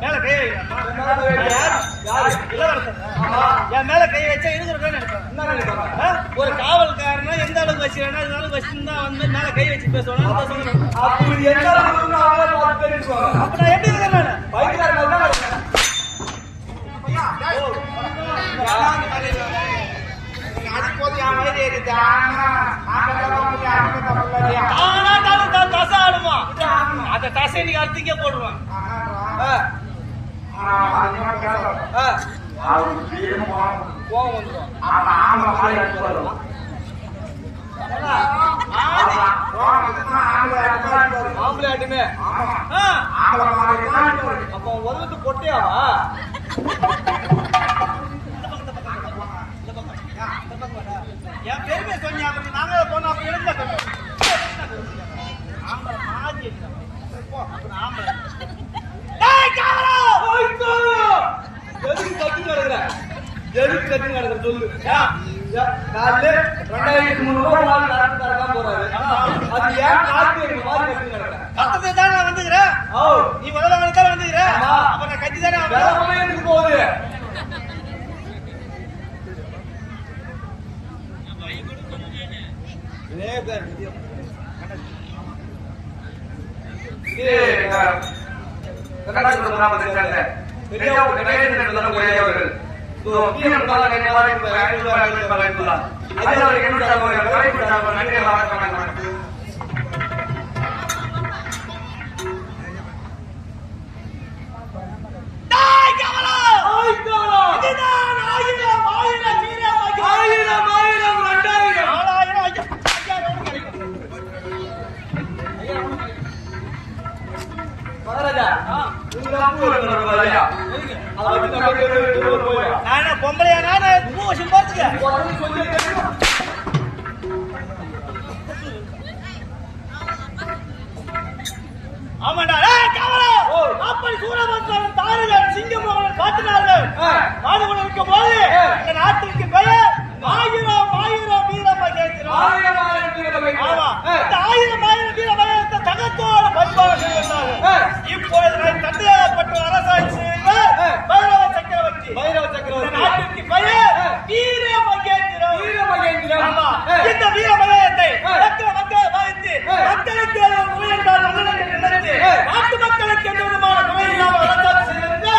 மேல கை என் மேல கை வச்சா இருக்கிறேன்னு நினைப்பேன். ஒரு காவல்காரனா எந்த அளவுக்கு வச்சுக்கிறேன்னா இந்த அளவுக்கு வச்சுருந்தா வந்து மேல கை வச்சு பேசுவாங்க. அப்ப நான் எப்படி இருக்கிறேன்? அந்த தசை நீங்க அர்த்திக்கே போடுவான். ஆம்பளையாட்டுமே அப்ப உதவத்து பொட்டியாவா? என் பெருமை சொன்னியா? நாங்க போனோம் அப்ப எழுந்த ஆம்பளை மாறி ஆம்பளை எதுக்கு கட்டி நடக்கிற சொல்லு. காலையில 2300 போறாரு. அது ஏன் காத்து மாதிரி கட்டி நடக்கிற? கட்டத்தை தான் நான் வந்துக்கிறேன். நீ முதல்ல தான் வந்துக்கிற. அப்ப நான் கட்டி தானே எனக்கு போகுது. பொம்பளையா நானு ஆமாண்டா அப்படி சூரபத்மன் தாருகள் சிங்கமோகன் காட்டினார்கள். நாடுகள் இருக்கும் போது இந்த நாட்டிற்கு பெயர் 1000 வீரமகேந்திரம். ஆமா, இந்த 1000 வீரமகேந்திரத்தை தகத்தோடு பண்பாக செய்தார்கள். இப்பொழுது நான் தந்தையாகப்பட்ட அரசாட்சி பைரவ சக்கரவர்த்தி. நாட்டிற்கு பெயர் வீரமகேந்திரம். ஆமா, இந்த வீரமகேந்திரத்தை மக்கள் வைத்து மக்களுக்கு முயன்றால் நல்லது நினைத்து நாட்டு மக்களுக்கு எந்த விதமான நோயில்லாமல் அரசாட்சி செய்திருந்த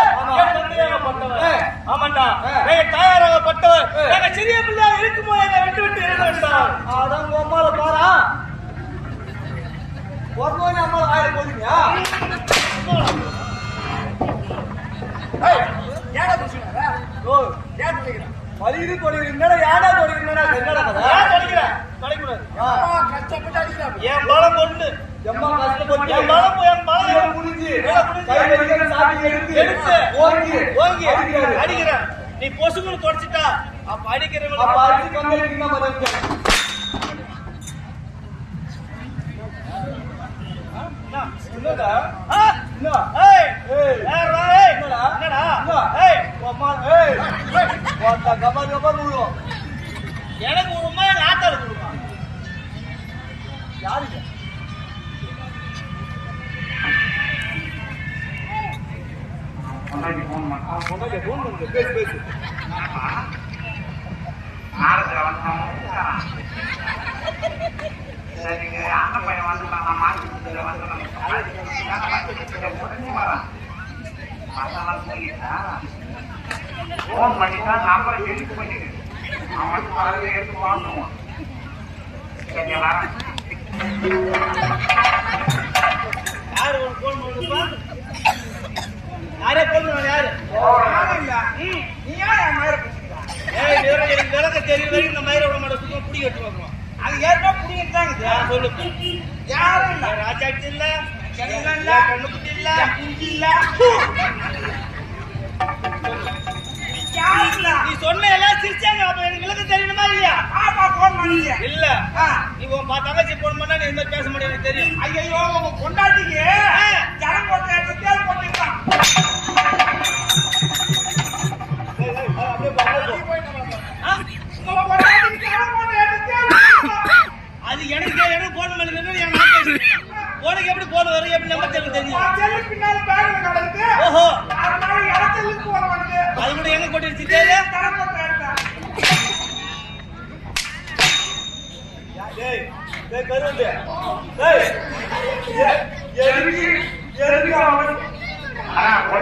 என் தந்தையாகப்பட்டவர். ஆமாண்டா, தயாராகப்பட்டவர். நாங்கள் சிறிய பிள்ளையாக இருக்கும்போது என்னை விட்டு விட்டு இருந்தார். அதான் அம்மால பாரா ஒருவன் அம்மால ஆயிரம் போதுங்க. பலிது தொழில் யாரா தொழில் என் பலம் ஒண்ணு. அடிக்கிறேன் நீ பொசுக்குன்னு தொடச்சிட்டா அப்ப அடிக்கிறவங்க எனக்கு ஒரு மாதிரி ஆத்தாடு கொடுப்பான். யாருக்கு பேசு பேசு சரிங்க அந்த பையன் வந்து போன் பண்ணிட்டா நம்பரை டெலிட் பண்ணிடு. அவன் காலையில் எடுத்து வாங்குவான். சரிங்களா? யாரு போன் பண்ணுப்பா? யாரே போன் யாரு? நீ யார் என் மயிரை பிடிச்சிக்கிறான்? விளக்க தெரியும் வரைக்கும் இந்த மயிரை விட மாட்டேன். சும்மா புடி கட்டு வாங்குவான். அது ஏற்கனவே புடிக்கிட்டாங்க. சொல்லு யாரும் இல்ல. ராஜாச்சி இல்ல, கண்ணுக்குட்டி இல்ல, குஞ்சி இல்ல. நீ சொன்ன எல்லாம் சிரிச்சாங்க. அப்ப எனக்கு விளக்க தெரியணுமா இல்லையா? ஆமா, போன் பண்ணீங்க இல்ல. நீ உன் தங்கச்சி போன் பண்ணா நீ இந்த பேச முடியும் எனக்கு தெரியும். ஐயோ, உங்க கொண்டாட்டிக்கு ஜனம் போட்டு தேல் போட்டுக்கலாம். அது எனக்கு போன் பண்ணி உனக்கு எப்படி போன் வரும்? எப்படி நம்பர் தெரியும்? ஓஹோ,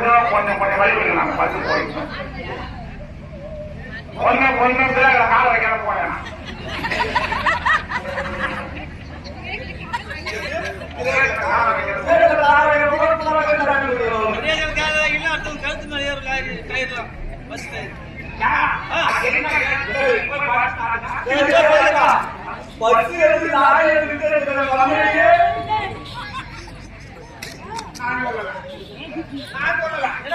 அதுவும் கொஞ்சம் கொஞ்சம் வழி விடலாம் பஸ் போயிட்டு கொஞ்சம் கொஞ்சம் கால வைக்கிற போயேன் கழுத்து மேலே கயிறுலாம் பஸ்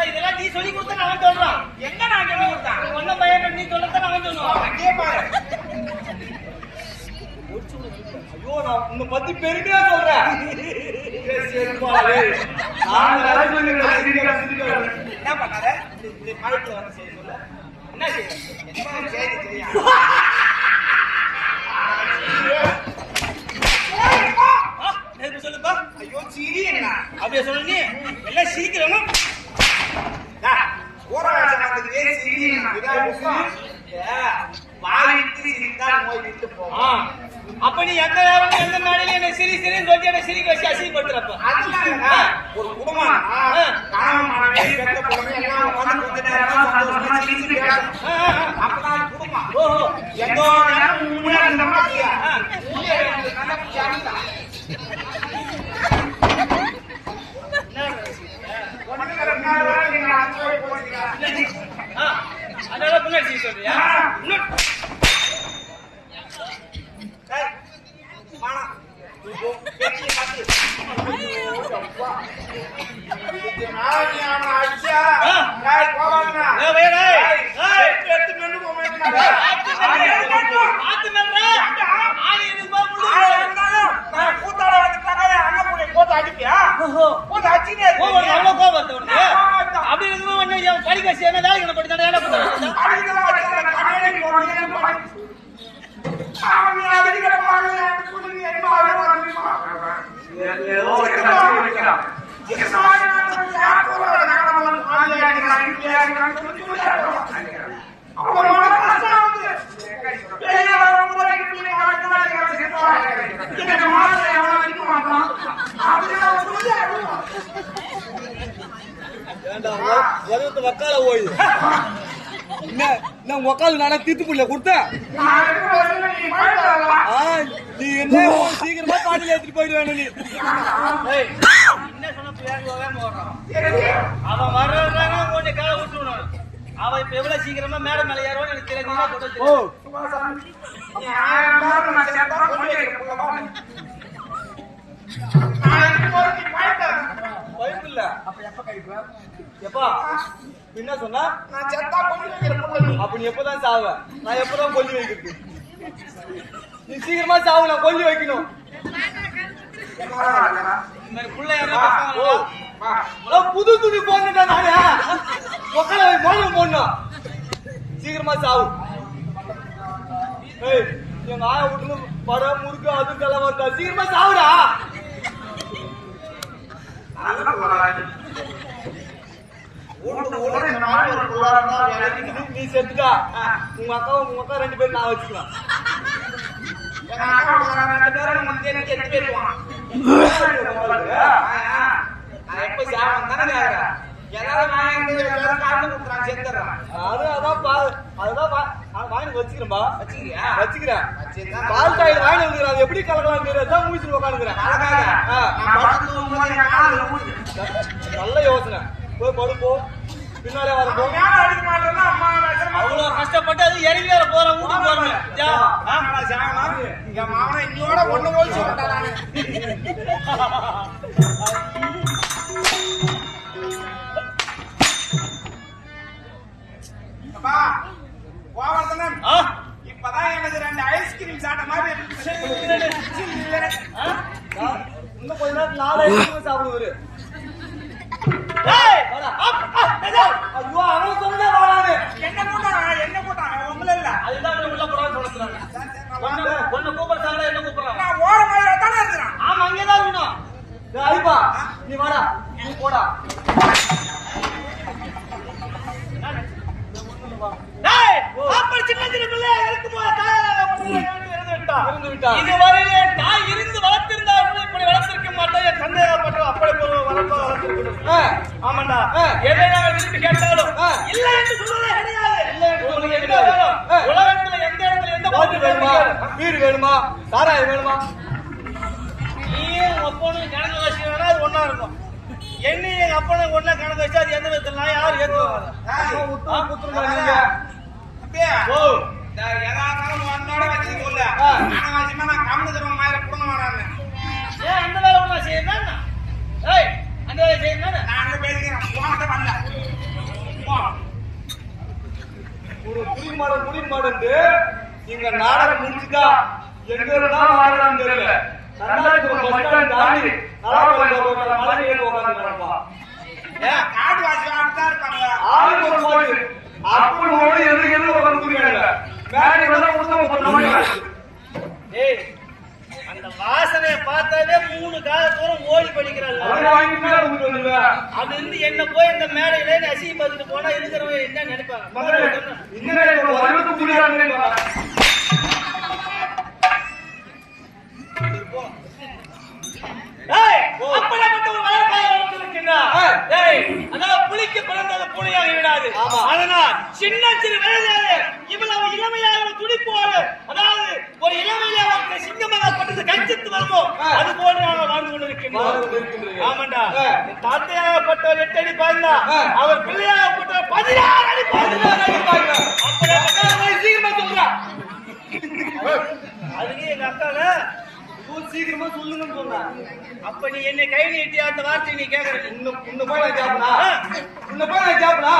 இதெல்லாம் நீ சொல்லி கொடுத்தா நான் சொல்றான் எங்க நான் சொல்லி கொடுத்தேன் ஒன்னும் பையன் நீ சொல்லத்தான் நான் சொல்லுவான் அங்கேயே பாரு ஐயோ நான் உன்னை பத்தி பெருமையா சொல்றேன் என்ன பண்ணாத மழைக்கு வர செய்ய சொல்ல என்ன செய்ய சொல்லுப்பா ஐயோ சிரி என்ன அப்படியே சொல்லு நீ எல்லாம் சிரிக்கிறோம் அப்ப நீ எந்த நேரம் எந்த நாளில என்ன சிரி சிரின்னு சொல்லி என்ன சிரிக்க வச்சு அசிங்கப்படுத்துறப்ப ஒரு குடும்பம் அப்பதான் குடும்பம் ஓஹோ எந்தோ அதனால முன்னாடி சொல்றியா அப்படி இருக்கும் படிக்க என்ன வேலைக்கு படித்தான் வக்கால ஓய்வு என்ன உக்காது நானா தீர்த்து புள்ள கொடுத்தேன் நீ என்ன சீக்கிரமா பாட்டில எடுத்துட்டு போயிடுவேன் நீ என்ன சொன்ன அவன் வர்றதுனால உன்னை காலை விட்டுருணும் அவன் இப்ப எவ்வளவு சீக்கிரமா மேடம் மேல ஏறுவான்னு எனக்கு தெரியாது எப்பா என்ன சொன்னா அப்ப நீ எப்பதான் சாவ நான் எப்பதான் கொல்லி வைக்கிறது நீ சீக்கிரமா சாவு நான் கொல்லி வைக்கணும் புது துணி போடணுட்டா நானே மக்களை மோதிரம் போடணும் சீக்கிரமா சாவு எங்க ஆய விட்டு படம் முறுக்கு அது கலவா இருக்கா சீக்கிரமா சாவுடா நீ செத்துட்டா உங்க அக்கா ரெண்டு பேரும் நான் வச்சுக்கலாம் எப்ப சாவம் தானே வச்சுக்கிறேன் பால் காயில் வாங்கி வந்துக்கிறேன் எப்படி கலக்கலாம் மூச்சு உட்காந்துக்கிறேன் நல்ல யோசனை போய் படுப்போ பின்னாலே வரப்போ அவ்வளவு கஷ்டப்பட்டு அது இறங்கி வேற போற வீட்டுக்கு வரணும் இங்க மாவன இன்னோட ஒண்ணு போய் சொல்லிட்டாங்க இப்பதான் எனக்கு 2 ஐஸ்கிரீம் சாப்பிட்ட மாதிரி இன்னும் கொஞ்ச நேரம் 4 ஐஸ்கிரீம் சாப்பிடுவாரு ஐயோ அவன் சொன்னா வாடாது என்ன போட்டாங்க உங்கள இல்ல அதுதான் உள்ள போறான்னு சொல்றாங்க ஒண்ணு கூப்பிடுறாங்க என்ன கூப்பிடுறாங்க நான் ஓர மாதிரி தானே இருக்கேன் ஆமா அங்கேதான் இருக்கணும் எதை நாங்கள் விரும்பி கேட்டாலும் இல்லை என்று சொல்வதே கிடையாது. உங்களுக்கு என்ன வேணும்? உலகத்துல எந்த இடத்துல எந்த பொருள் வேணுமா? வீடு வேணுமா? சாராயம் வேணுமா? நீயே உங்க அப்பனும் கணக்கு வச்சுனா அது ஒண்ணா இருக்கும். என்னையும் எங்க அப்பனும் ஒண்ணா கணக்கு வச்சா அது எந்த விதத்துல யாரும் ஏத்துவாங்க? அப்படியே ஓ எதாவது ஒன்னோட வச்சு சொல்ல நான் கம்மி தருவ மாதிரி கொடுங்க வரான்னு ஏன் அந்த வேலை ஒண்ணா செய்யணும்? ஏய் அந்த வேலை செய்யணும். நான் அங்க பேசிக்கிறேன் போனதை வரல ஒரு புலி மாடு இங்க நாடகம் முடிச்சுட்டா எங்க இருந்தாலும் ஆடுறான்னு தெரியல. கர்நாடகத்துல பஸ் ஸ்டாண்ட் தாண்டி மலை ஏறி உட்காந்துருப்பா. ஏன் காட்டு வாசி அப்படித்தான் இருப்பாங்க. ஆளுக்கு ஒரு மாடு அப்படி ஓடி எதுக்கு உட்காந்துருக்காங்க. மேலே வந்து உத்தம பண்ண ஏய் அந்த வாசனையை பார்த்தாலே 3 கால தூரம் ஓடி படிக்கிறாங்க. அது இருந்து என்ன போய் இந்த மேடையில அசிங்க பார்த்துட்டு போனா இருக்கிறவங்க என்ன நினைப்பாங்க? புலிக்கு பிறந்தது பூனையாக விடாது. அதனால் சின்ன சிறு வயதிலே இவ்வளவு இளமையாக துடிப்போடு, அதாவது ஒரு இளமையிலே அவருக்கு சிங்கமாகப்பட்டது கச்சித்து வருமோ அது போன்று நாங்கள் வாழ்ந்து கொண்டிருக்கின்றோம். ஆமாண்டா, தாத்தையாகப்பட்டவர் 8 அடி பாய்ந்தா, அவர் பிள்ளையாகப்பட்டவர் 16 அடி பாய்ந்தார். சீக்கிரமா சொல்றா. அதுக்கு எங்க அக்கால சீக்கிரமா சொல்லுங்கன்னு சொன்னா, அப்ப நீ என்னை கை நீட்டி அந்த வார்த்தை நீ கேட்கற. உன்ன போய் நான் கேட்பனா?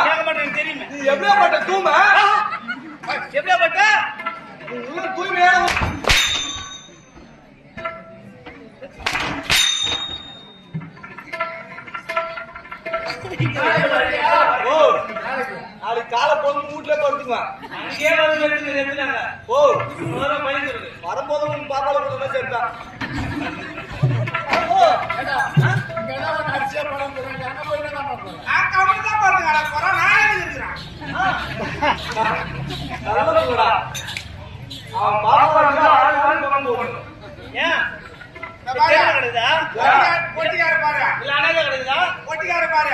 கேட்க மாட்டேன்னு தெரியுமே. நீ எப்படியாப்பட்ட தூய்மை? எப்படியாப்பட்ட தூய்மையான நாளைக்கு காலை போது வீட்டுல படுத்துக்குவேன். அங்கேயே வந்து எடுத்துனாங்க. ஓ பயந்துருது. வரும்போது உன் பாப்பால கூட சேர்த்தான். நான் கம்மி தான் பாருங்க போறேன். நான் இருக்கிறேன் அவன் பாப்பா ஆள் ஏன் பொட்டிக்கார பாரு இல்ல அனாதை கிடையாதா? பொட்டிக்கார பாரு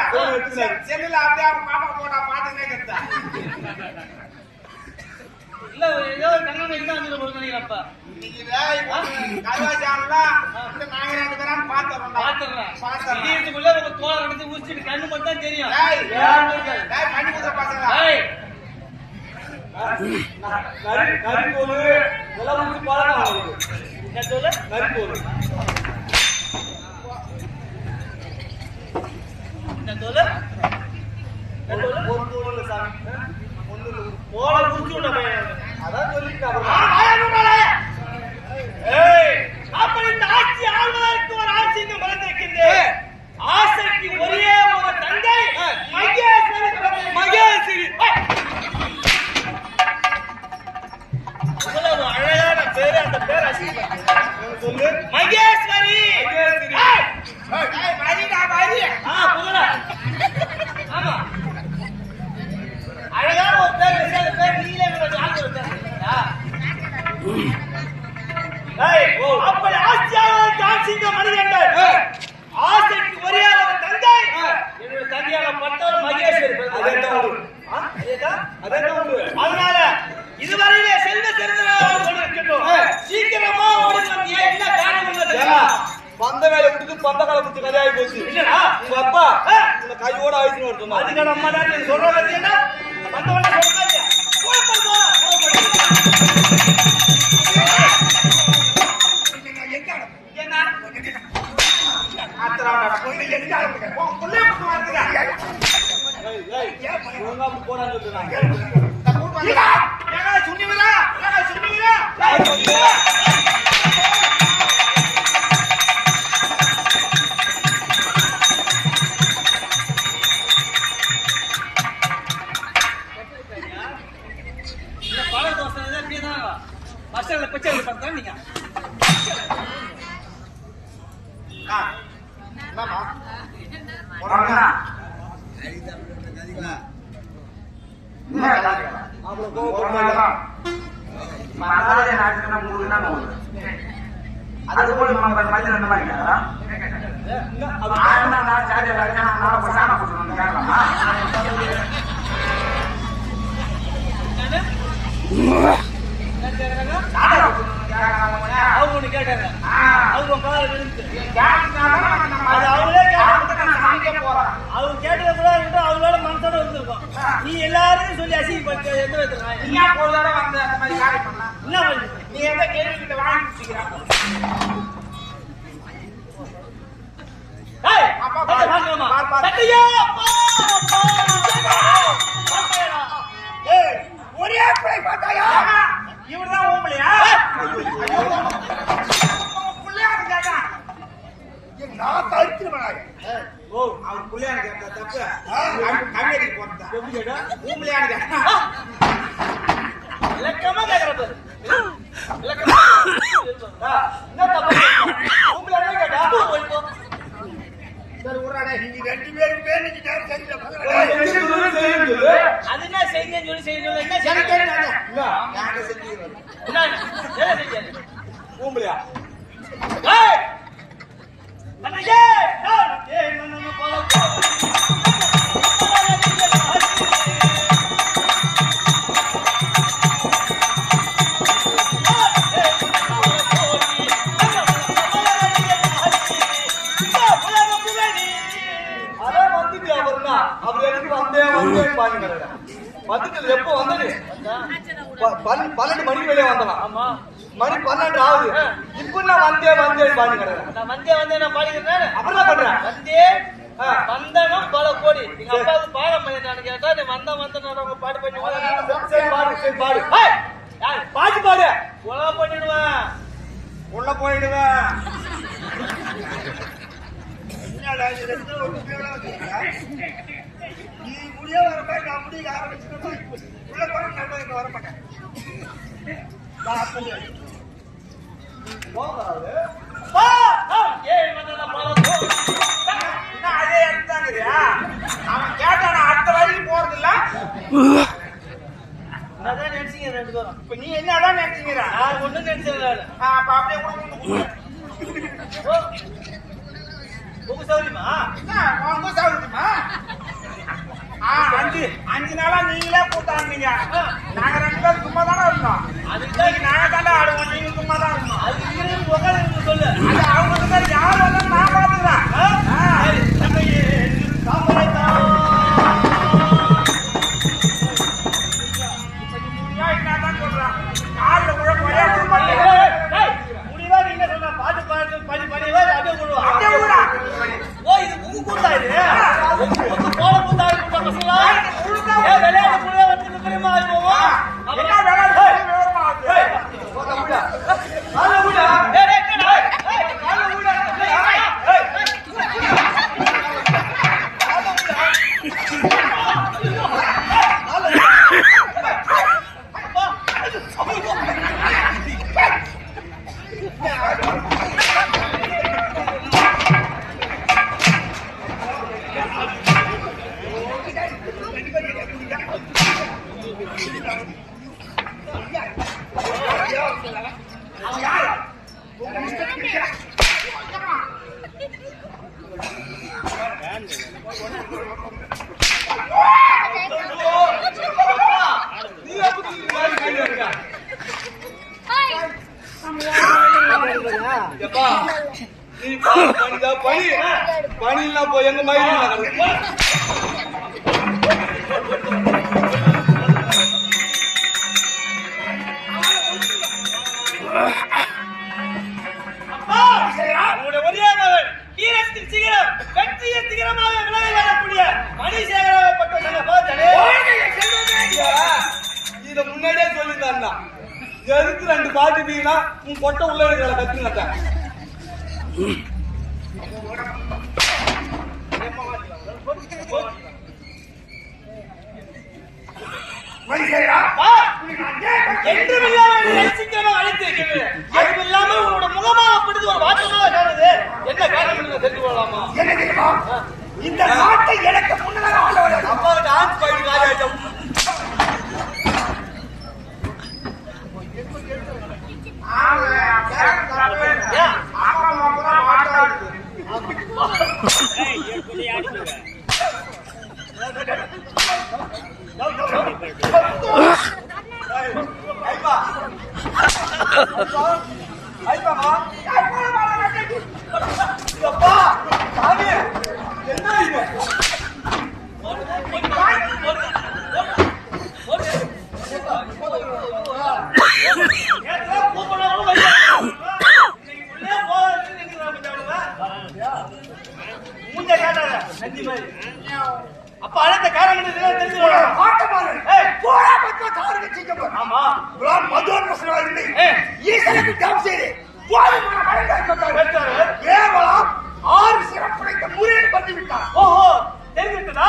செல்லுல அப்படியே அவன் பாப்பா போட்டா பாத்துனே கெடுத்தா இல்ல ஏதோ கண்ணன் எக்ஸாம் நினைக்கிறப்ப இன்னைக்கு கருவாச்சான்லாம் நாங்க 2 பேரும் பாத்துறோம். இதுக்குள்ள உங்க தோலை எடுத்து ஊசிட்டு கண்ணு மட்டும் தான் தெரியும். பண்ணி கொடுத்த பசங்க நரிக்கோலு எல்லாம் ஊசி பாருங்க. அவங்களுக்கு என்ன சொல்ல? நரிக்கோலு என்ன சொல்ல? ஒன்று சாமி போல குடிச்சு விட பையன். அதான் சொல்லிட்டு அப்படி இந்த ஆட்சி ஆள்வதற்கு ஒரு ஆட்சி இங்கு மறந்திருக்கின்றேன். ஆசைக்கு ஒரே ஒரு தந்தை மகேஸ்வரி. இவ்வளவு அழகான பேரு, அந்த பேர் அசிங்கப்படுத்து சொல்லு. மகேஸ்வரி. புகழ. ஆமா, அழகான ஒரு பேர் வச்சு அந்த பேர் நீங்களே ஆட்சி வச்சா. அப்படி ஆட்சியாளர் ஆட்சிங்க மனிதர்கள் ஆசைக்கு ஒரே ஒரு தந்தை என்னுடைய தந்தையாகப்பட்டவர் மகேஸ்வரி. அதனால இதுவரையிலே செல்வ செல்வ சீக்கிரமா ஓடி வந்தியா? என்ன காரணம்? வந்த வேலை விட்டுட்டு பந்த காலம் விட்டு கதையாகி போச்சு. உங்க அப்பா உங்க கையோட ஆயிடுச்சுன்னு ஒரு சொன்னா. அதுக்கு நம்ம தான் சொல்ற பார்த்தீங்கன்னா வந்தவன சொல்றாங்க. போறான்னு சொல்றாங்க. பல தோசை அப்படியேதான் பஸ்ல பிச்சை பார்த்தா நீங்க அது போல நான் சாதி நான் பசான போட்டுருந்தேன் கேட்கலாமா அவங்க ஒண்ணு கேட்டாங்க அவங்க கால விழுந்து அது அவங்களே அவங்க கேட்டத கூட அவங்களோட மனசோட வந்திருக்கும் நீ எல்லாருக்கும் சொல்லி அசிங்கப்பட்டு எந்த விதத்துல என்ன நீ எந்த கேள்வி கிட்ட வாங்கிக்கிறாங்க ஒரே பிள்ளை பார்த்தாயா இவர்தான் ஓம்பலையா பிள்ளையாரு கேட்டா நான் தடுத்துருவேன் ஓ அவர் பிள்ளையாரு கேட்டா தப்பு கம்மியடி போட்டா எப்படி கேட்டா ஓம்பலையாரு கேட்டா இலக்கமா கேக்குற பாரு இலக்கமா என்ன தப்பு ஓம்பலையாரு கேட்டா சரி உடனே நீங்க ரெண்டு பேரும் பேருக்கு நேரம் சரியில்லை அது என்ன செய்யுங்கன்னு சொல்லி செய்யணும் என்ன செய்யுங்க ஊம்பலையா வந்துட்டு எப்போ வந்தது 12 மணிக்கு வெளியே வந்தலாம் மணி 12 ஆகுது இப்ப நான் வந்தே பாடி கிடக்குறேன் நான் வந்தே நான் பாடிக்கிறேன் அப்புறம் என்ன பண்றேன் வந்தே வந்தனம் பல கோடி எங்க அப்பாவுக்கு பாடம் பண்ணிட்டான்னு கேட்டா நீ வந்த பாட்டு பண்ணி சரி பாடு பாட்டு பாடு உலக பண்ணிடுவேன் உள்ள போயிடுவேன் நீ முடிய வர மாதிரி நான் முடிய ஆரம்பிச்சுட்டா உள்ள போற நான் இங்க வர மாட்டேன் அதே எடுத்தாங்கறியா அவன் கேட்டான அடுத்த வரைக்கு போறது இல்ல அதான் நினைச்சீங்க ரெண்டு பேரும் இப்ப நீ என்னதான் நினைச்சீங்க நான் ஒண்ணும் நினைச்சது அப்ப அப்படியே உங்க சௌரியமா உங்க சௌரியமா 5 நாளா நீங்களே கூட்டாங்க நாங்க 2 பேரும் சும்மா தானே இருந்தோம் அதுக்கு நாங்க தானே ஆடுவோம் நீங்க சும்மா தான் இருந்தோம் அது உட்காந்து சொல்லு அது அவங்க யார் வந்தாலும் நான் பாத்துக்கிறேன் என்னதான் சொல்றான் காலில் கூட முடிவா நீங்க சொல்ற பாட்டு பாட்டு பண்ணி அப்படியே விடுவா ஓ இது உங்க கூட்டா இது போல கூட்டா கூட்டா பசங்களா விளையாட்டு கூட வந்து தெரியுமா போவோம் நீ பணிலாம் போய் எங்க மயிலும் இத முன்னாடியே சொல்லியிருந்தா எதுக்கு 2 பாட்டு நீங்கன்னா உன் பொட்டை உள்ள இருக்கிற கத்துனட்டேன் உன்னோட முகமா அப்படி ஒரு வாட்டமாக காணுது என்ன காரணம் தெரிஞ்சு கொள்ளலாமா இந்த நாட்டை எனக்கு முன்னதாக அப்பாவுக்கு ஆட்சி பயிர் காரியாட்டம் ஐப்பா ஐப்பாமா அப்பா சாமி என்ன இது அப்ப அழைத்த காரணம் தெரிஞ்சு ஆமா கேவலம் 6 சிறப்புடைத்த முறையில் பண்ணிவிட்டார். ஓஹோ தெரிஞ்சுட்டதா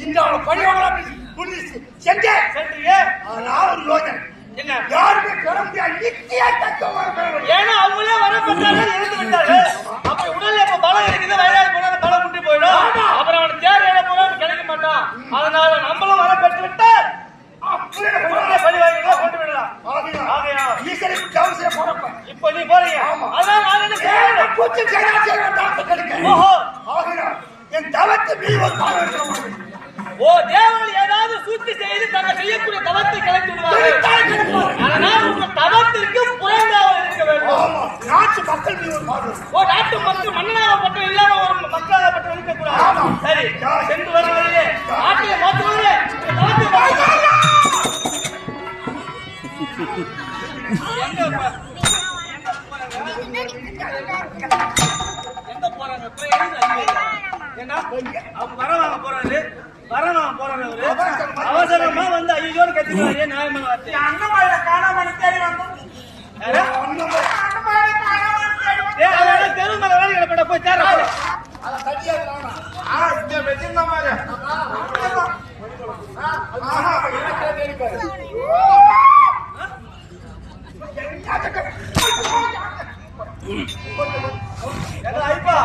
இந்த பணியாளர் சென்றேன். சென்றியே ஆனால் ஒரு யோஜனை என்ன யாருமே பெற முடியாது. நித்திய தத்துவம் பெற முடியாது. ஏன்னா அவங்களே வரப்பட்டார்கள் இருந்து விட்டார்கள். அப்ப உடல்ல இப்ப பலம் இருக்குது, வயதாகி போனா பலம் குட்டி போயிடும். அப்புறம் அவன் தேர் ஏற போனாலும் கிடைக்க மாட்டான். அதனால நம்மளும் வர பெற்று விட்டால் பழி வாங்கி கொண்டு விடலாம். ஆகையா ஈஸ்வருக்கு கவசைய போறப்ப இப்ப நீ போறீங்க. அதான் நான் என்ன செய்யணும்? பூச்சி கிடைக்க ஓஹோ ஆகிறார். என் தவத்தை மீறி ஒரு காலம் இருக்க மாட்டேன். ஓ தேவர்கள் ஏதாவது சூழ்ச்சி செய்து தாங்கள் செய்யக்கூடிய தவத்தை கலைத்து விடுவார்கள். அதனால் உங்க தவத்திற்கு புறங்காவல் இருக்க வேண்டும். நாட்டு மக்கள் மீது ஒரு பாடு. ஓ நாட்டு மக்கள் மன்னனாகப்பட்ட இல்லாம ஒரு மக்களாகப்பட்ட இருக்கக்கூடாது. சரி சென்று வர வழியே நாட்டிய மாற்றுவதே எங்க போறாங்க? ஏன்னா அவங்க வரவாங்க போறாரு, வரவாங்க போறாரு. அவசரமா வந்து ஐயோன்னு கத்திக்கிறாரு. நியாயமான வார்த்தை. அண்ணமாயில காணாம தேடி வந்தோம். தெரு மேல வேலைகளை போய் தேர அத சரியா இங்க வெச்சிருந்த மாதிரி ஐப்பா